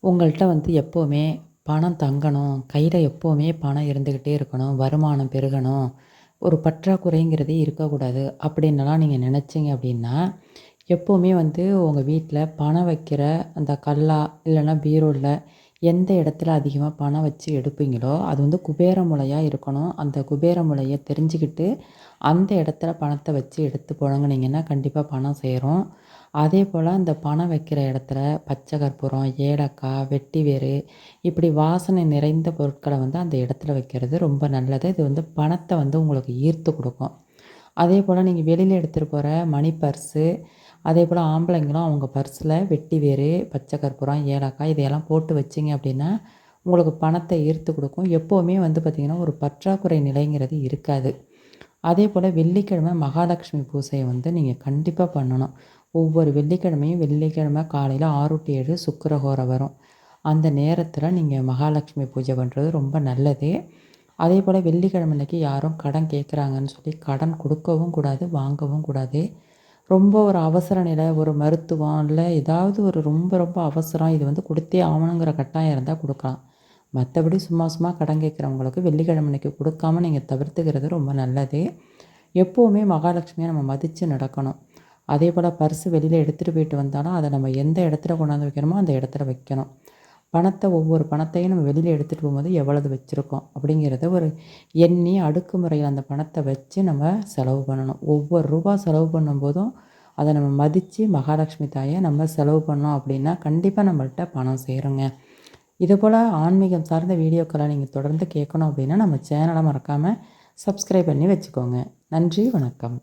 உங்கள்கிட்ட எப்போவுமே பணம் தங்கணும், கையில் எப்போவுமே பணம் இருந்துக்கிட்டே இருக்கணும், வருமானம் பெருகணும், ஒரு பற்றாக்குறைங்கிறதே இருக்கக்கூடாது அப்படின்னுலாம் நீங்கள் நினச்சிங்க அப்படின்னா, எப்போவுமே உங்கள் வீட்டில் பணம் வைக்கிற அந்த கல்லா இல்லைன்னா பீரோவில் எந்த இடத்துல அதிகமாக பணம் வச்சு எடுப்பீங்களோ அது குபேர மூலையா இருக்கணும். அந்த குபேர மூலையை தெரிஞ்சுக்கிட்டு அந்த இடத்துல பணத்தை வச்சு எடுத்து புழங்குனீங்கன்னா கண்டிப்பாக பணம் சேரும். அதேபோல் அந்த பணம் வைக்கிற இடத்துல பச்சை கற்பூரம், ஏலக்காய், வெட்டிவேரு இப்படி வாசனை நிறைந்த பொருட்களை அந்த இடத்துல வைக்கிறது ரொம்ப நல்லது. இது பணத்தை உங்களுக்கு ஈர்த்து கொடுக்கும். அதேபோல் நீங்கள் வெளியில் எடுத்துகிட்டு போகிற மணி பர்ஸு, அதேபோல் ஆம்பளைங்களும் அவங்க பர்ஸில் வெட்டிவேரு, பச்சை கற்பூரம், ஏலக்காய் இதையெல்லாம் போட்டு வச்சிங்க அப்படின்னா உங்களுக்கு பணத்தை ஈர்த்து கொடுக்கும். எப்போவுமே பார்த்திங்கன்னா ஒரு பற்றாக்குறை நிலைங்கிறது இருக்காது. அதேபோல் வெள்ளிக்கிழமை மகாலட்சுமி பூஜையை நீங்கள் கண்டிப்பாக பண்ணணும். ஒவ்வொரு வெள்ளிக்கிழமையும் வெள்ளிக்கிழமை காலையில் 6 to 7 சுக்கிரஹோரை வரும். அந்த நேரத்தில் நீங்கள் மகாலட்சுமி பூஜை பண்ணுறது ரொம்ப நல்லது. அதேபோல் வெள்ளிக்கிழமை அன்னைக்கு யாரும் கடன் கேட்குறாங்கன்னு சொல்லி கடன் கொடுக்கவும் கூடாது, வாங்கவும் கூடாது. ரொம்ப ஒரு அவசர நிலை, ஒரு மருத்துவம் இல்லை ஏதாவது ஒரு ரொம்ப ரொம்ப அவசரம், இது கொடுத்தே ஆகணுங்கிற கட்டாயம் இருந்தால் கொடுக்கலாம். மற்றபடி சும்மா சும்மா கடன் கேட்குறவங்களுக்கு வெள்ளிக்கிழமை அன்னைக்கு கொடுக்காம நீங்கள் தவிர்த்துக்கிறது ரொம்ப நல்லது. எப்போவுமே மகாலட்சுமியை நம்ம மதித்து நடக்கணும். அதேபோல் பர்ஸு வெளியில் எடுத்துகிட்டு போயிட்டு வந்தாலும் அதை நம்ம எந்த இடத்துல கொண்டாந்து வைக்கிறோமோ அந்த இடத்துல வைக்கணும். ஒவ்வொரு பணத்தையும் நம்ம வெளியில் எடுத்துகிட்டு போகும்போது எவ்வளவு வச்சுருக்கோம் அப்படிங்கிறத ஒரு எண்ணி அடுக்குமுறையில் அந்த பணத்தை வச்சு நம்ம செலவு பண்ணணும். ஒவ்வொரு ரூபா செலவு பண்ணும்போதும் அதை நம்ம மதித்து மகாலட்சுமி தாயை நம்ம செலவு பண்ணோம் அப்படின்னா கண்டிப்பாக நம்மள்ட்ட பணம் சேருங்க. இதுபோல் ஆன்மீகம் சார்ந்த வீடியோக்களை நீங்கள் தொடர்ந்து கேட்கணும் அப்படின்னா நம்ம சேனலை மறக்காமல் சப்ஸ்கிரைப் பண்ணி வச்சுக்கோங்க. நன்றி, வணக்கம்.